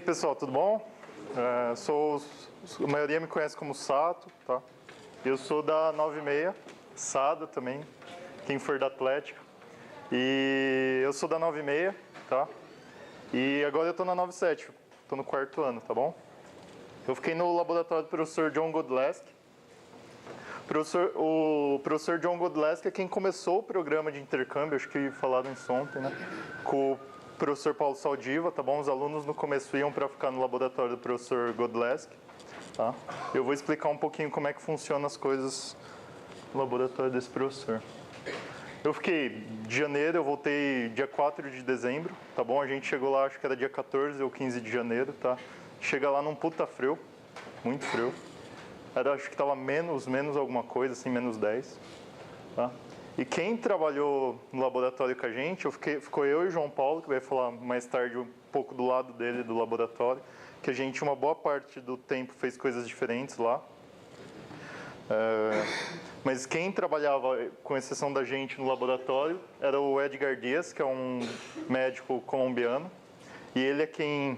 pessoal, tudo bom? A maioria me conhece como Sato, tá? Eu sou da 96, Sada também, quem for da Atlética. E eu sou da 96, tá? E agora eu tô na 97, tô no 4º ano, tá bom? Eu fiquei no laboratório do professor John Godleski. O professor John Godleski é quem começou o programa de intercâmbio, acho que falaram isso ontem, né? Com o professor Paulo Saldiva, tá bom? Os alunos no começo iam para ficar no laboratório do professor Godleski, tá? Eu vou explicar um pouquinho como é que funcionam as coisas no laboratório desse professor. Eu fiquei de janeiro, eu voltei dia 4 de dezembro, tá bom? A gente chegou lá, acho que era dia 14 ou 15 de janeiro, tá? Chega lá num puta frio, muito frio. Acho que estava menos alguma coisa, assim, menos 10. Tá? E quem trabalhou no laboratório com a gente, ficou eu e o João Paulo, que vai falar mais tarde um pouco do lado dele, do laboratório, que a gente, uma boa parte do tempo, fez coisas diferentes lá. Mas quem trabalhava, com exceção da gente, no laboratório, era o Edgar Dias, que é um médico colombiano. E ele é quem...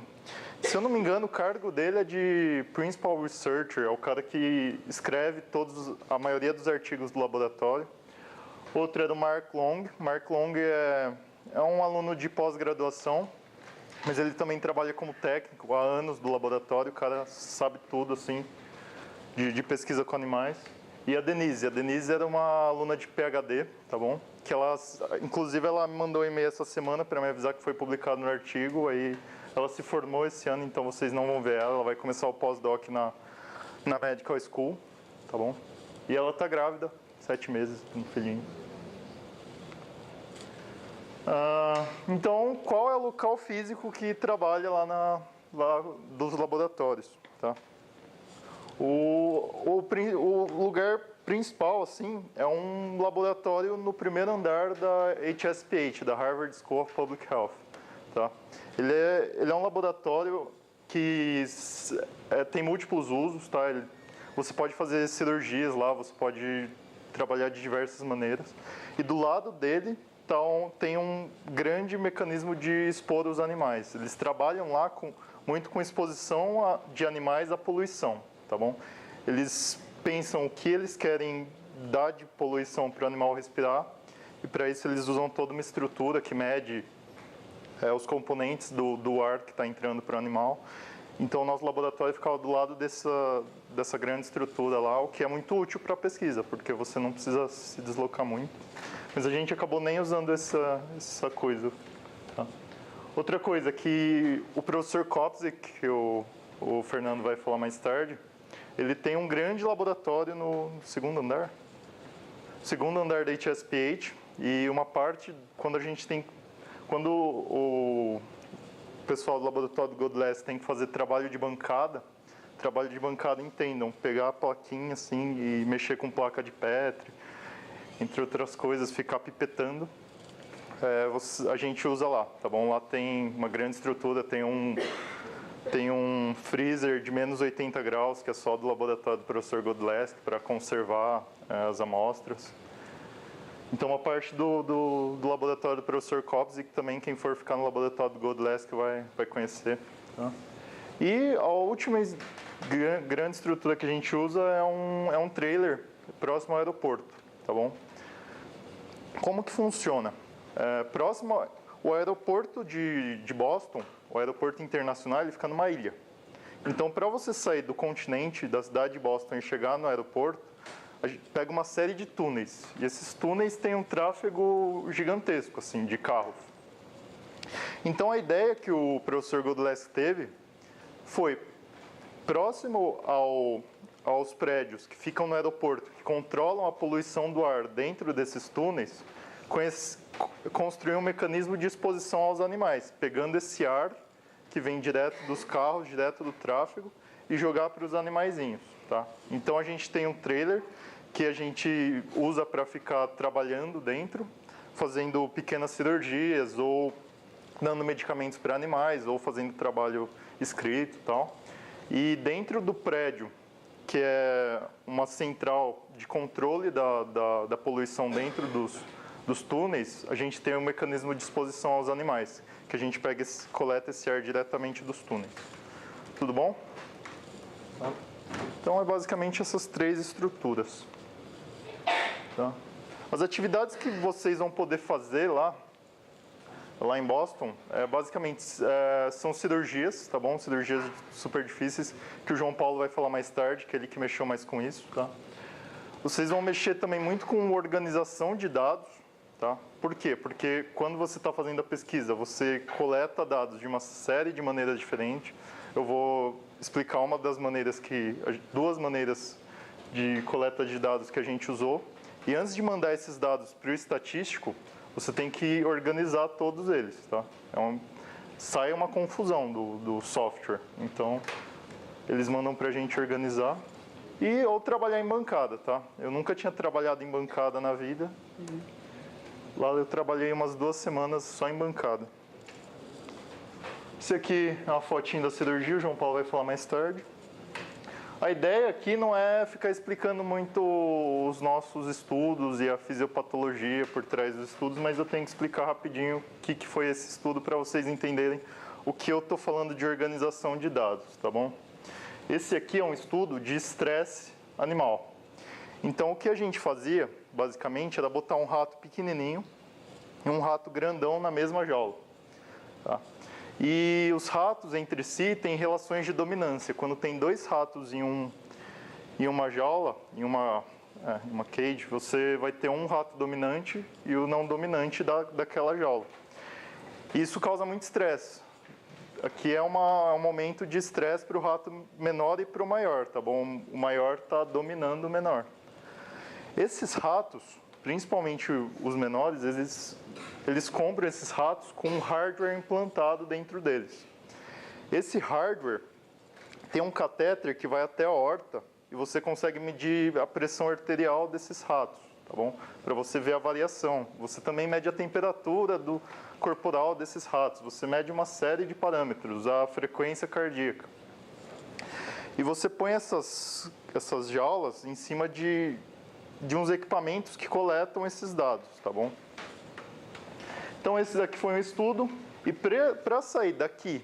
Se eu não me engano, o cargo dele é de Principal Researcher, é o cara que escreve a maioria dos artigos do laboratório. Outro era o Mark Long. Mark Long é um aluno de pós-graduação, mas ele também trabalha como técnico há anos do laboratório, o cara sabe tudo, assim, de pesquisa com animais. E a Denise era uma aluna de PhD, tá bom? Que inclusive, ela me mandou um e-mail essa semana para me avisar que foi publicado no artigo, aí... Ela se formou esse ano, então vocês não vão ver ela. Ela vai começar o pós-doc na Medical School, tá bom? E ela tá grávida, 7 meses, um filhinho. Então, qual é o local físico que trabalha lá dos laboratórios, tá? O lugar principal, assim, é um laboratório no primeiro andar da HSPH, da Harvard School of Public Health, tá? Ele é um laboratório que tem múltiplos usos, tá? Você pode fazer cirurgias lá, você pode trabalhar de diversas maneiras. E do lado dele tem um grande mecanismo de expor os animais. Eles trabalham lá muito com exposição de animais à poluição, tá bom? Eles pensam o que eles querem dar de poluição para o animal respirar, e para isso eles usam toda uma estrutura que mede os componentes do ar que está entrando para o animal. Então, o nosso laboratório ficava do lado dessa grande estrutura lá, o que é muito útil para a pesquisa, porque você não precisa se deslocar muito. Mas a gente acabou nem usando essa coisa. Tá? Outra coisa, que o professor Kopzik, que o Fernando vai falar mais tarde, ele tem um grande laboratório no segundo andar da HSPH, e uma parte, quando o pessoal do laboratório do Godleski tem que fazer trabalho de bancada, entendam, pegar a plaquinha assim e mexer com placa de Petri, entre outras coisas, ficar pipetando, a gente usa lá, tá bom? Lá tem uma grande estrutura, tem um freezer de menos 80 graus, que é só do laboratório do professor Godleski, para conservar as amostras. Então, uma parte do laboratório do professor Kopzik, também quem for ficar no laboratório do Godleski vai conhecer. Tá? E a última grande estrutura que a gente usa é um trailer próximo ao aeroporto, tá bom? Como que funciona? Próximo ao aeroporto de Boston, o aeroporto internacional, ele fica numa ilha. Então, para você sair do continente, da cidade de Boston, e chegar no aeroporto, a gente pega uma série de túneis, e esses túneis têm um tráfego gigantesco, assim, de carros. Então, a ideia que o professor Godleski teve foi, próximo aos prédios que ficam no aeroporto, que controlam a poluição do ar dentro desses túneis, construir um mecanismo de exposição aos animais, pegando esse ar que vem direto dos carros, direto do tráfego, e jogar para os animaizinhos, tá? Então, a gente tem um trailer que a gente usa para ficar trabalhando dentro, fazendo pequenas cirurgias, ou dando medicamentos para animais, ou fazendo trabalho escrito e tal. E dentro do prédio, que é uma central de controle da poluição dentro dos túneis, a gente tem um mecanismo de exposição aos animais, que a gente coleta esse ar diretamente dos túneis. Tudo bom? Tá. Então, é basicamente essas 3 estruturas. Tá? As atividades que vocês vão poder fazer lá em Boston, basicamente são cirurgias, tá bom? Cirurgias super difíceis, que o João Paulo vai falar mais tarde, que é ele que mexeu mais com isso, tá? Vocês vão mexer também muito com organização de dados, tá? Por quê? Porque quando você está fazendo a pesquisa, você coleta dados de uma série de maneiras diferentes. Eu vou explicar uma das maneiras duas maneiras de coleta de dados que a gente usou. E antes de mandar esses dados para o estatístico, você tem que organizar todos eles, tá? Sai uma confusão do software. Então, eles mandam para a gente organizar. Ou trabalhar em bancada, tá? Eu nunca tinha trabalhado em bancada na vida. Lá eu trabalhei umas 2 semanas só em bancada. Esse aqui é uma fotinha da cirurgia, o João Paulo vai falar mais tarde. A ideia aqui não é ficar explicando muito os nossos estudos e a fisiopatologia por trás dos estudos, mas eu tenho que explicar rapidinho o que foi esse estudo para vocês entenderem o que eu estou falando de organização de dados, tá bom? Esse aqui é um estudo de estresse animal. Então, o que a gente fazia, basicamente, era botar um rato pequenininho e um rato grandão na mesma jaula. Tá? E os ratos, entre si, têm relações de dominância. Quando tem 2 ratos em uma jaula, em uma cage, você vai ter um rato dominante e o não dominante daquela jaula. Isso causa muito estresse. Aqui é um momento de estresse para o rato menor e para o maior, tá bom? O maior está dominando o menor. Esses ratos, principalmente os menores, eles compram esses ratos com um hardware implantado dentro deles. Esse hardware tem um catéter que vai até a aorta e você consegue medir a pressão arterial desses ratos, tá bom? Para você ver a variação. Você também mede a temperatura corporal desses ratos. Você mede uma série de parâmetros, a frequência cardíaca. E você põe essas jaulas em cima de uns equipamentos que coletam esses dados, tá bom? Então, esse aqui foi um estudo. E para sair daqui,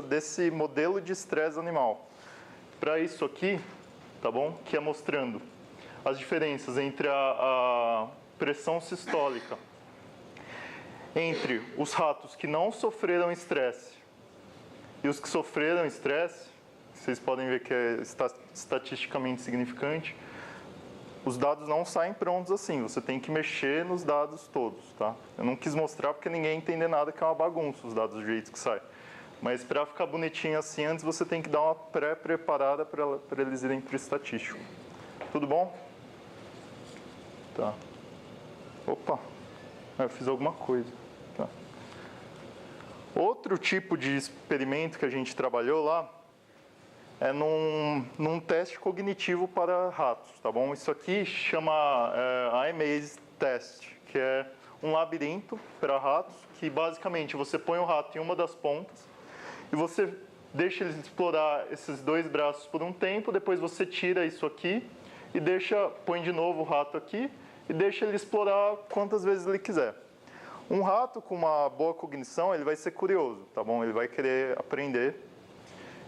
desse modelo de estresse animal, para isso aqui, tá bom? Que é mostrando as diferenças entre a pressão sistólica entre os ratos que não sofreram estresse e os que sofreram estresse, vocês podem ver que é estatisticamente significante. Os dados não saem prontos assim, você tem que mexer nos dados todos, tá? Eu não quis mostrar porque ninguém entender nada, que é uma bagunça os dados do jeito que sai. Mas para ficar bonitinho assim, antes você tem que dar uma pré-preparada para eles irem para o estatístico. Tudo bom? Tá. Opa, eu fiz alguma coisa. Tá. Outro tipo de experimento que a gente trabalhou lá é num teste cognitivo para ratos, tá bom? Isso aqui chama iMaze Test, que é um labirinto para ratos, que basicamente você põe o rato em uma das pontas e você deixa ele explorar esses 2 braços por um tempo, depois você tira isso aqui e põe de novo o rato aqui e deixa ele explorar quantas vezes ele quiser. Um rato com uma boa cognição, ele vai ser curioso, tá bom? Ele vai querer aprender.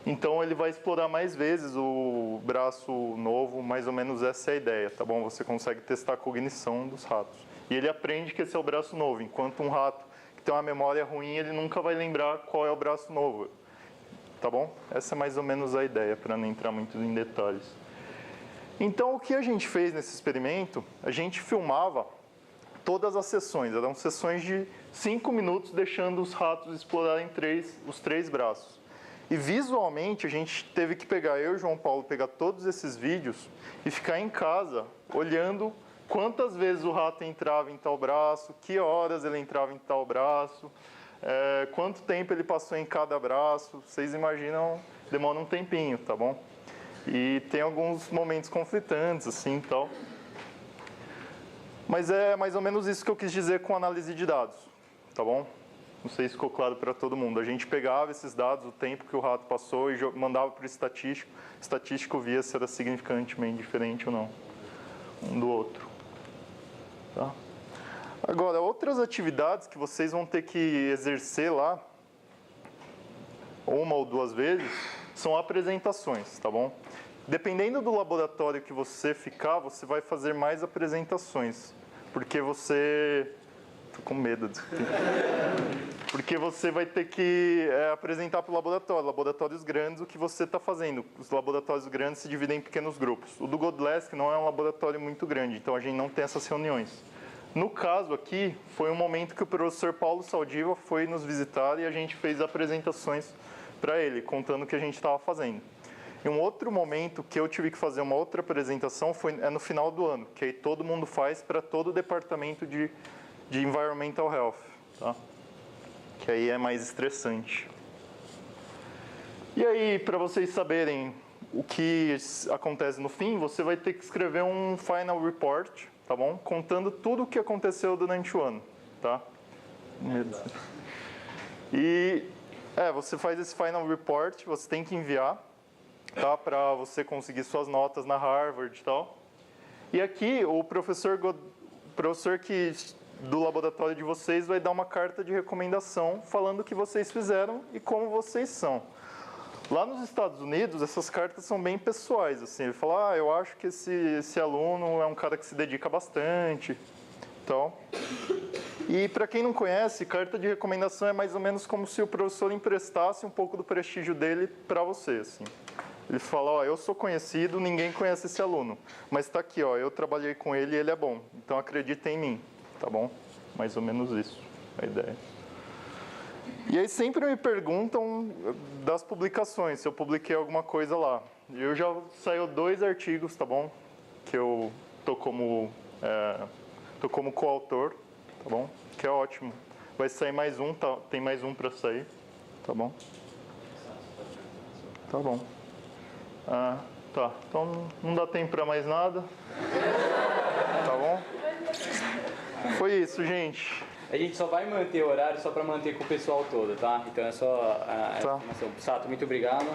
Então, ele vai explorar mais vezes o braço novo, mais ou menos essa é a ideia, tá bom? Você consegue testar a cognição dos ratos. E ele aprende que esse é o braço novo, enquanto um rato que tem uma memória ruim, ele nunca vai lembrar qual é o braço novo, tá bom? Essa é mais ou menos a ideia, para não entrar muito em detalhes. Então, o que a gente fez nesse experimento, a gente filmava todas as sessões, eram sessões de 5 minutos, deixando os ratos explorarem os 3 braços. E visualmente a gente teve que eu e o João Paulo, pegar todos esses vídeos e ficar em casa olhando quantas vezes o rato entrava em tal braço, que horas ele entrava em tal braço, quanto tempo ele passou em cada braço. Vocês imaginam, demora um tempinho, tá bom? E tem alguns momentos conflitantes, assim, e tal. Mas é mais ou menos isso que eu quis dizer com análise de dados, tá bom? Não sei se ficou claro para todo mundo. A gente pegava esses dados, o tempo que o rato passou, e mandava para o estatístico. O estatístico via se era significantemente diferente ou não, um do outro. Tá? Agora, outras atividades que vocês vão ter que exercer lá, uma ou duas vezes, são apresentações, tá bom? Dependendo do laboratório que você ficar, você vai fazer mais apresentações, porque você... Tô com medo disso. Porque você vai ter que apresentar para o laboratório, laboratórios grandes, o que você está fazendo. Os laboratórios grandes se dividem em pequenos grupos. O do Godlesk não é um laboratório muito grande, então a gente não tem essas reuniões. No caso aqui, foi um momento que o professor Paulo Saldiva foi nos visitar e a gente fez apresentações para ele, contando o que a gente estava fazendo. E um outro momento que eu tive que fazer uma outra apresentação é no final do ano, que aí todo mundo faz para todo o departamento de Environmental Health, tá? Que aí é mais estressante. E aí, para vocês saberem o que acontece no fim, você vai ter que escrever um final report, tá bom? Contando tudo o que aconteceu durante o ano, tá? E você faz esse final report, você tem que enviar, tá? Para você conseguir suas notas na Harvard e tal. E aqui o professor do laboratório de vocês vai dar uma carta de recomendação falando o que vocês fizeram e como vocês são. Lá nos Estados Unidos, essas cartas são bem pessoais, assim. Ele fala, eu acho que esse aluno é um cara que se dedica bastante, então. E para quem não conhece, carta de recomendação é mais ou menos como se o professor emprestasse um pouco do prestígio dele para você, assim. Ele fala, eu sou conhecido, ninguém conhece esse aluno, mas está aqui, eu trabalhei com ele e ele é bom, então acredita em mim, tá bom? Mais ou menos isso, a ideia. E aí sempre me perguntam das publicações, se eu publiquei alguma coisa lá. Eu já saiu 2 artigos, tá bom? Que eu tô como coautor, tá bom? Que é ótimo. Vai sair mais um, tem mais um para sair, tá bom? Tá bom. Tá, então não dá tempo para mais nada. Tá bom? Foi isso, gente. A gente só vai manter o horário só para manter com o pessoal todo, tá? Então é só a informação. Sato, muito obrigado.